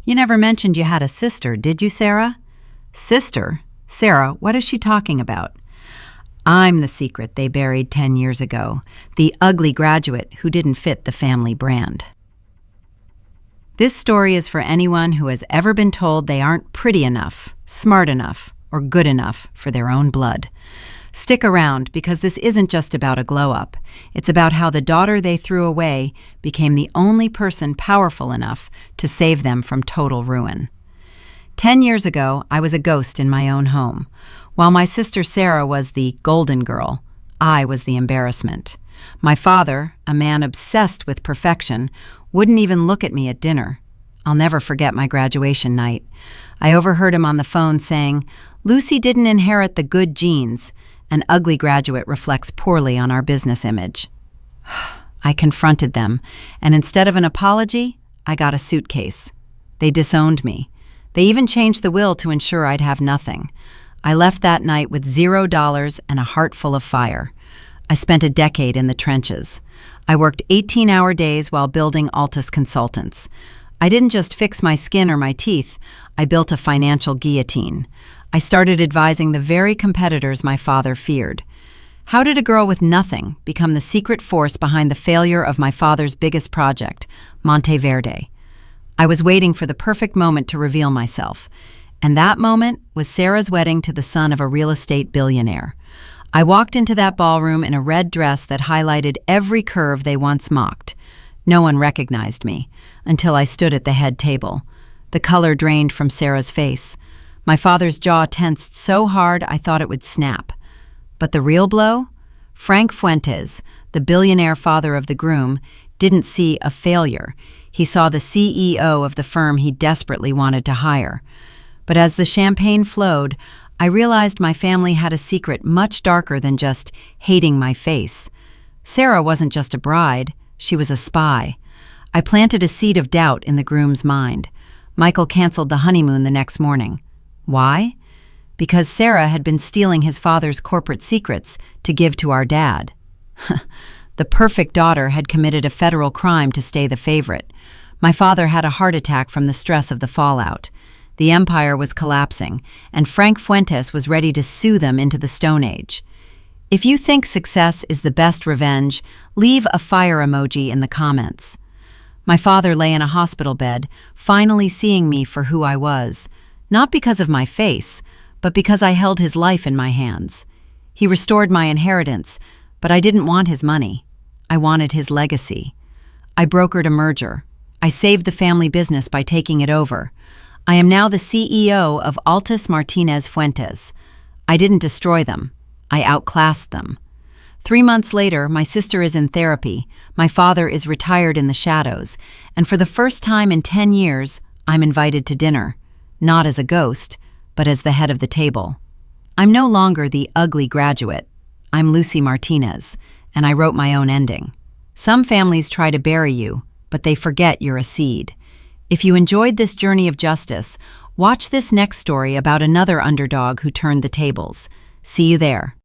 You never mentioned you had a sister, did you, Sarah? Sister? Sarah, what is she talking about? I'm the secret they buried 10 years ago, the ugly graduate who didn't fit the family brand. This story is for anyone who has ever been told they aren't pretty enough, smart enough, or good enough for their own blood. Stick around, because this isn't just about a glow-up. It's about how the daughter they threw away became the only person powerful enough to save them from total ruin. 10 years ago, I was a ghost in my own home. While my sister Sarah was the golden girl, I was the embarrassment. My father, a man obsessed with perfection, wouldn't even look at me at dinner. I'll never forget my graduation night. I overheard him on the phone saying, "Lucy didn't inherit the good genes. An ugly graduate reflects poorly on our business image." I confronted them, and instead of an apology, I got a suitcase. They disowned me. They even changed the will to ensure I'd have nothing. I left that night with $0 and a heart full of fire. I spent a decade in the trenches. I worked 18-hour days while building Altus consultants. I didn't just fix my skin or my teeth, I built a financial guillotine. I started advising the very competitors my father feared. How did a girl with nothing become the secret force behind the failure of my father's biggest project, Monteverde? I was waiting for the perfect moment to reveal myself, and that moment was Sarah's wedding to the son of a real estate billionaire. I walked into that ballroom in a red dress that highlighted every curve they once mocked. No one recognized me until I stood at the head table. The color drained from Sarah's face. My father's jaw tensed so hard I thought it would snap. But the real blow? Frank Fuentes, the billionaire father of the groom, didn't see a failure. He saw the CEO of the firm he desperately wanted to hire. But as the champagne flowed, I realized my family had a secret much darker than just hating my face. Sarah wasn't just a bride, she was a spy. I planted a seed of doubt in the groom's mind. Michael canceled the honeymoon the next morning. Why? Because Sarah had been stealing his father's corporate secrets to give to our dad. The perfect daughter had committed a federal crime to stay the favorite. My father had a heart attack from the stress of the fallout. The empire was collapsing, and Frank Fuentes was ready to sue them into the Stone Age. If you think success is the best revenge, leave a fire emoji in the comments. My father lay in a hospital bed, finally seeing me for who I was. Not because of my face, but because I held his life in my hands. He restored my inheritance, but I didn't want his money. I wanted his legacy. I brokered a merger. I saved the family business by taking it over. I am now the CEO of Altus Martinez Fuentes. I didn't destroy them. I outclassed them. 3 months later, my sister is in therapy, my father is retired in the shadows, and for the first time in 10 years, I'm invited to dinner. Not as a ghost, but as the head of the table. I'm no longer the ugly graduate. I'm Lucy Martinez, and I wrote my own ending. Some families try to bury you, but they forget you're a seed. If you enjoyed this journey of justice, watch this next story about another underdog who turned the tables. See you there.